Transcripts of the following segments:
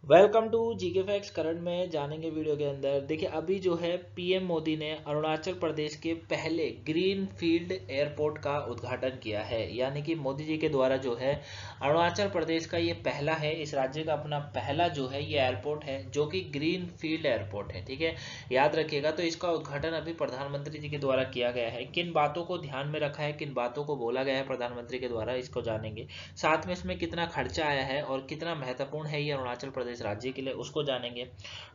Welcome to GK facts. Current में जानेंगे video के अंदर। देखिए, अभी जो है पीएम मोदी ने अरुणाचल प्रदेश के पहले ग्रीन फील्ड एयरपोर्ट का उद्घाटन किया है। यानी कि मोदी जी के द्वारा जो है अरुणाचल प्रदेश का ये पहला है, इस राज्य का अपना पहला जो है ये एयरपोर्ट है जो कि ग्रीन फील्ड एयरपोर्ट है। ठीक है, याद रखिएगा। तो इसका उद्घाटन अभी प्रधानमंत्री जी के द्वारा किया गया है। किन बातों को ध्यान में रखा है, किन बातों को बोला गया है प्रधानमंत्री के द्वारा, इसको जानेंगे। साथ में इसमें कितना खर्चा आया है और कितना महत्वपूर्ण है ये अरुणाचल प्रदेश राज्य के लिए, उसको जानेंगे।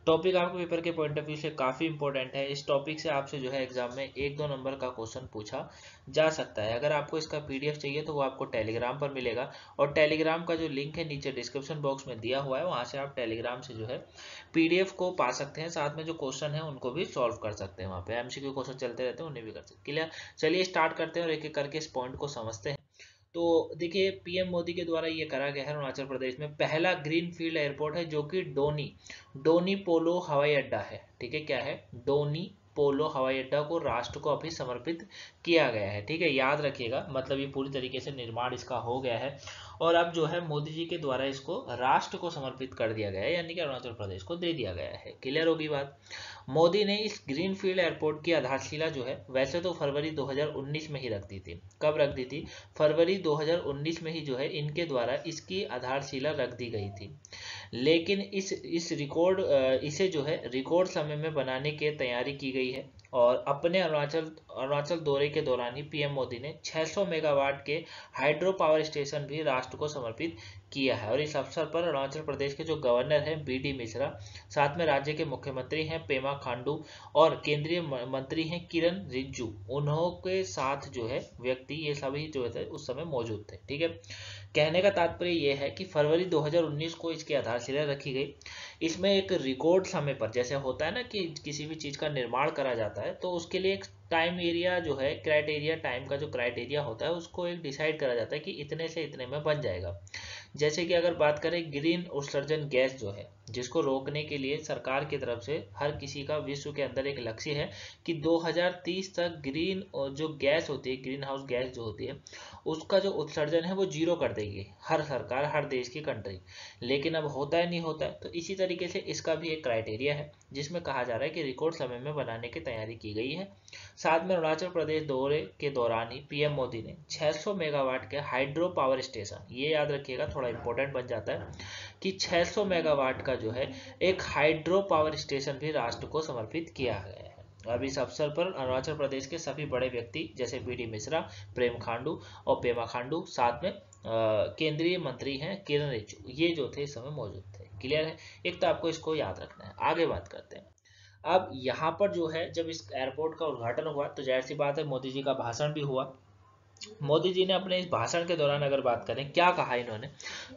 टॉपिक आपको पेपर के पॉइंट ऑफ व्यू से काफी इंपॉर्टेंट है। इस टॉपिक से आपसे जो है एग्जाम में 1-2 नंबर का क्वेश्चन पूछा जा सकता है। अगर आपको इसका पीडीएफ चाहिए तो वो आपको टेलीग्राम पर मिलेगा, और टेलीग्राम का जो लिंक है नीचे डिस्क्रिप्शन बॉक्स में दिया हुआ है, वहां से आप टेलीग्राम से जो है पीडीएफ को पा सकते हैं। साथ में जो क्वेश्चन है उनको भी सॉल्व कर सकते हैं, वहां पे एमसीक्यू क्वेश्चन चलते रहते हैं, उन्हें भी कर सकते हैं। क्लियर? चलिए स्टार्ट करते हैं और एक एक करके इस पॉइंट को समझते हैं। तो देखिए, पीएम मोदी के द्वारा ये करा गया है। अरुणाचल प्रदेश में पहला ग्रीन फील्ड एयरपोर्ट है जो कि डोनी पोलो हवाई अड्डा है। ठीक है, क्या है? डोनी पोलो हवाई अड्डा को राष्ट्र को अभी समर्पित किया गया है। ठीक है, याद रखिएगा। मतलब ये पूरी तरीके से निर्माण इसका हो गया है और अब जो है मोदी जी के द्वारा इसको राष्ट्र को समर्पित कर दिया गया है, यानी कि अरुणाचल प्रदेश को दे दिया गया है। क्लियर होगी बात? मोदी ने इस ग्रीनफील्ड एयरपोर्ट की आधारशिला जो है वैसे तो फरवरी 2019 में ही रख दी थी। कब रख दी थी? फरवरी 2019 में ही जो है इनके द्वारा इसकी आधारशिला रख दी गई थी। लेकिन इसे जो है रिकॉर्ड समय में बनाने की तैयारी की गई है। और अपने अरुणाचल दौरे के दौरान ही पीएम मोदी ने 600 मेगावाट के हाइड्रो पावर स्टेशन भी राष्ट्र को समर्पित किया है। और इस अवसर पर अरुणाचल प्रदेश के जो गवर्नर हैं बीडी मिश्रा, साथ में राज्य के मुख्यमंत्री हैं पेमा खांडू और केंद्रीय मंत्री हैं किरण रिजिजू, उन्हों के साथ जो है व्यक्ति ये सभी जो है उस समय मौजूद थे। ठीक है, कहने का तात्पर्य यह है कि फरवरी 2019 को इसकी आधारशिला रखी गई। इसमें एक रिकॉर्ड समय पर, जैसे होता है ना कि किसी भी चीज का निर्माण करा जाता है तो उसके लिए एक टाइम एरिया जो है, क्राइटेरिया, टाइम का जो क्राइटेरिया होता है उसको एक डिसाइड करा जाता है कि इतने से इतने में बन जाएगा। जैसे कि अगर बात करें ग्रीन उत्सर्जन गैस जो है, जिसको रोकने के लिए सरकार की तरफ से हर किसी का विश्व के अंदर एक लक्ष्य है कि 2030 तक ग्रीन जो गैस होती है, ग्रीन हाउस गैस जो होती है, उसका जो उत्सर्जन है वो जीरो कर देगी हर सरकार, हर देश की कंट्री। लेकिन अब होता है नहीं होता है। तो इसी तरीके से इसका भी एक क्राइटेरिया है जिसमें कहा जा रहा है कि रिकॉर्ड समय में बनाने की तैयारी की गई है। साथ में अरुणाचल प्रदेश दौरे के दौरान ही पीएम मोदी ने 600 मेगावाट के हाइड्रो पावर स्टेशन, ये याद रखिएगा, थोड़ा इंपॉर्टेंट बन जाता है कि 600 मेगावाट का जो है एक हाइड्रो पावर स्टेशन भी राष्ट्र को समर्पित किया गया है। अब इस अवसर पर अरुणाचल प्रदेश के सभी बड़े व्यक्ति जैसे बीडी मिश्रा, प्रेम खांडू और पेमा खांडू, साथ में केंद्रीय मंत्री हैं किरण रिजिजू, ये जो थे इस समय मौजूद थे। क्लियर है? एक तो आपको इसको याद रखना है। आगे बात करते हैं। अब यहाँ पर जो है जब इस एयरपोर्ट का उद्घाटन हुआ तो जाहिर सी बात है मोदी जी का भाषण भी हुआ। मोदी जी ने अपने इस भाषण के दौरान अगर बात करें क्या कहा इन्होंने,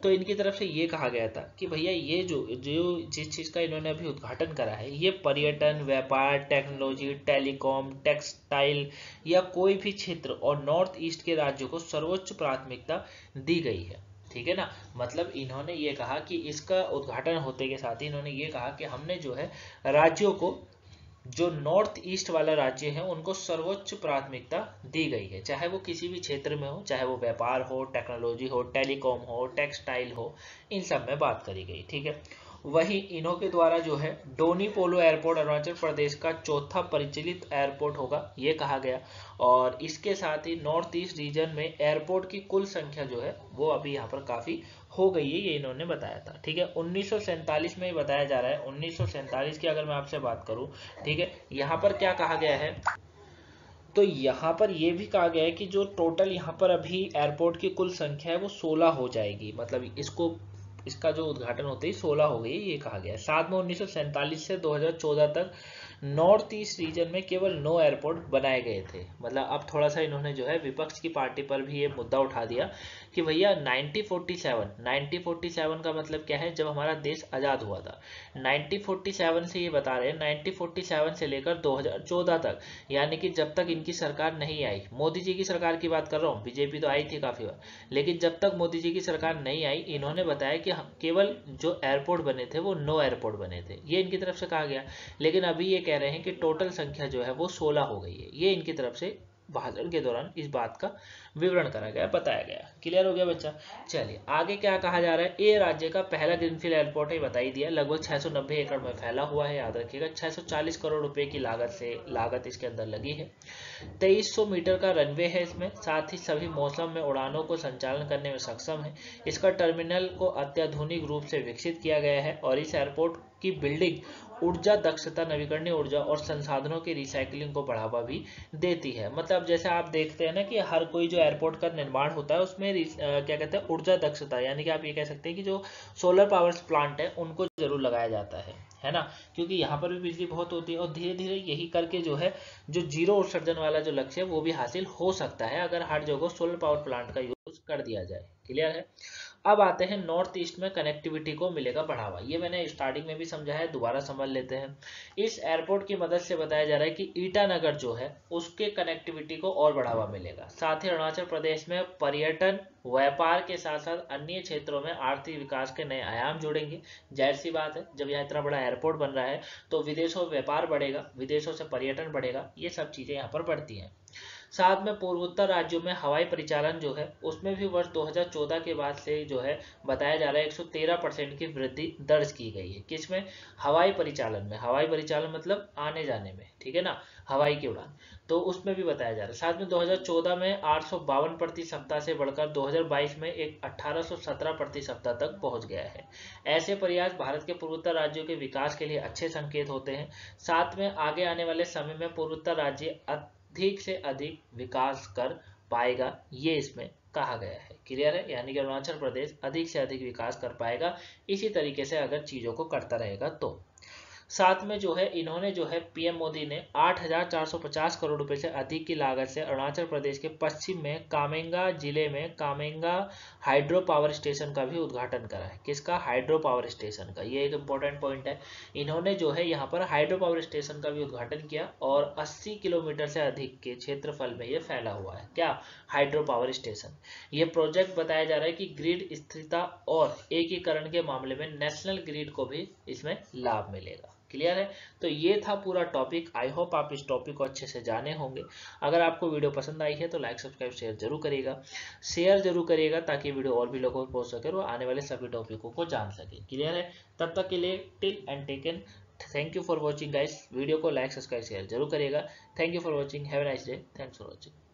तो इनकी तरफ से ये कहा गया था कि भैया ये जो जो जिस चीज़ का इन्होंने अभी उद्घाटन करा है, ये पर्यटन, व्यापार, टेक्नोलॉजी, टेलीकॉम, टेक्सटाइल या कोई भी क्षेत्र और नॉर्थ ईस्ट के राज्यों को सर्वोच्च प्राथमिकता दी गई है। ठीक है ना? मतलब इन्होंने ये कहा कि इसका उद्घाटन होते के साथ ही इन्होंने ये कहा कि हमने जो है राज्यों को, जो नॉर्थ ईस्ट वाला राज्य है उनको सर्वोच्च प्राथमिकता दी गई है, चाहे वो किसी भी क्षेत्र में हो, चाहे वो व्यापार हो, टेक्नोलॉजी हो, टेलीकॉम हो, टेक्सटाइल हो, इन सब में बात करी गई। ठीक है, वही इन्हों के द्वारा जो है डोनी पोलो एयरपोर्ट अरुणाचल प्रदेश का चौथा परिचालित एयरपोर्ट होगा, ये कहा गया। और इसके साथ ही नॉर्थ ईस्ट रीजन में एयरपोर्ट की कुल संख्या जो है वो अभी यहाँ पर काफी हो गई है, ये इन्होंने बताया था। ठीक है, 1947 में बताया जा रहा है। 1947 की अगर मैं आपसे बात करूं, ठीक है, यहाँ पर क्या कहा गया है, तो यहाँ पर यह भी कहा गया है कि जो टोटल यहाँ पर अभी एयरपोर्ट की कुल संख्या है वो 16 हो जाएगी। मतलब इसका जो उद्घाटन होते ही 16 हो गई, ये कहा गया है। साथ में 1947 से 2014 तक नॉर्थ ईस्ट रीजन में केवल 9 एयरपोर्ट बनाए गए थे। मतलब अब थोड़ा सा इन्होंने जो है विपक्ष की पार्टी पर भी ये मुद्दा उठा दिया कि भैया 1947 का मतलब क्या है, जब हमारा देश आजाद हुआ था। 1947 से ये बता रहे हैं, 1947 से लेकर 2014 तक, यानी कि जब तक इनकी सरकार नहीं आई, मोदी जी की सरकार की बात कर रहा हूँ, बीजेपी तो आई थी काफी बार, लेकिन जब तक मोदी जी की सरकार नहीं आई, इन्होंने बताया कि केवल जो एयरपोर्ट बने थे वो 9 एयरपोर्ट बने थे, ये इनकी तरफ से कहा गया। लेकिन अभी ये कह रहे हैं कि टोटल संख्या जो है वो 16 हो गई है, ये इनकी तरफ से भाषण के दौरान इस बात का विवरण करा गया, बताया गया। क्लियर हो गया बच्चा। चलिए आगे क्या कहा जा रहा है, ये राज्य का पहला ग्रीनफील्ड एयरपोर्ट है, बता ही दिया। लगभग 690 एकड़ में फैला हुआ है, याद रखिएगा। 640 करोड़ रुपए की लागत इसके अंदर लगी है। 2300 मीटर का रनवे है इसमें, साथ ही सभी मौसम में उड़ानों को संचालन करने में सक्षम है। इसका टर्मिनल को अत्याधुनिक रूप से विकसित किया गया है और इस एयरपोर्ट की बिल्डिंग ऊर्जा दक्षता, नवीकरणीय ऊर्जा और संसाधनों की रिसाइकलिंग को बढ़ावा भी देती है। मतलब जैसे आप देखते हैं ना कि हर कोई जो एयरपोर्ट का निर्माण होता है उसमें क्या कहते हैं, ऊर्जा दक्षता, यानी कि आप ये कह सकते हैं कि जो सोलर पावर प्लांट है उनको जरूर लगाया जाता है ना, क्योंकि यहाँ पर भी बिजली बहुत होती है और धीरे धीरे यही करके जो है जो जीरो उत्सर्जन वाला जो लक्ष्य है वो भी हासिल हो सकता है अगर हर जगह सोलर पावर प्लांट का यूज कर दिया जाए। क्लियर है। अब आते हैं नॉर्थ ईस्ट में कनेक्टिविटी को मिलेगा बढ़ावा। ये मैंने स्टार्टिंग में भी समझा है, दोबारा समझ लेते हैं। इस एयरपोर्ट की मदद से बताया जा रहा है कि ईटानगर जो है उसके कनेक्टिविटी को और बढ़ावा मिलेगा। साथ ही अरुणाचल प्रदेश में पर्यटन, व्यापार के साथ साथ अन्य क्षेत्रों में आर्थिक विकास के नए आयाम जुड़ेंगे। जाहिर सी बात है, जब यहाँ इतना बड़ा एयरपोर्ट बन रहा है तो विदेशों में व्यापार बढ़ेगा, विदेशों से पर्यटन बढ़ेगा, ये सब चीजें यहाँ पर बढ़ती हैं। साथ में पूर्वोत्तर राज्यों में हवाई परिचालन जो है उसमें भी वर्ष 2014 के बाद से जो है बताया जा रहा है 113% की वृद्धि दर्ज की गई है। किसमें, हवाई परिचालन में। हवाई परिचालन मतलब आने जाने में, ठीक है ना, हवाई की उड़ान, तो उसमें भी बताया जा रहा है। साथ में 2014 में 852 प्रति सप्ताह से बढ़कर 2022 में एक 1817 प्रति सप्ताह तक पहुंच गया है। ऐसे प्रयास भारत के पूर्वोत्तर राज्यों के विकास के लिए अच्छे संकेत होते हैं। साथ में आगे आने वाले समय में पूर्वोत्तर राज्य अधिक से अधिक विकास कर पाएगा, ये इसमें कहा गया है। क्लियर है, यानी कि अरुणाचल प्रदेश अधिक से अधिक विकास कर पाएगा इसी तरीके से अगर चीजों को करता रहेगा तो। साथ में जो है इन्होंने जो है पीएम मोदी ने 8,450 करोड़ रुपए से अधिक की लागत से अरुणाचल प्रदेश के पश्चिम में कामेंगा जिले में कामेंगा हाइड्रो पावर स्टेशन का भी उद्घाटन करा है। किसका, हाइड्रो पावर स्टेशन का, ये एक इंपॉर्टेंट पॉइंट है। इन्होंने जो है यहाँ पर हाइड्रो पावर स्टेशन का भी उद्घाटन किया और 80 किलोमीटर से अधिक के क्षेत्रफल में ये फैला हुआ है। क्या, हाइड्रो पावर स्टेशन। ये प्रोजेक्ट बताया जा रहा है कि ग्रिड स्थिरता और एकीकरण के मामले में नेशनल ग्रिड को भी इसमें लाभ मिलेगा। क्लियर है। तो ये था पूरा टॉपिक। आई होप आप इस टॉपिक को अच्छे से जाने होंगे। अगर आपको वीडियो पसंद आई है तो लाइक, सब्सक्राइब, शेयर जरूर करिएगा। शेयर जरूर करिएगा ताकि वीडियो और भी लोगों को पहुंच सके और आने वाले सभी टॉपिकों को जान सके। क्लियर है। तब तक के लिए till and taken, thank you for watching guys. Video को लाइक, सब्सक्राइब, शेयर जरूर करिएगा। Thank you for watching, have a nice day, thanks for watching.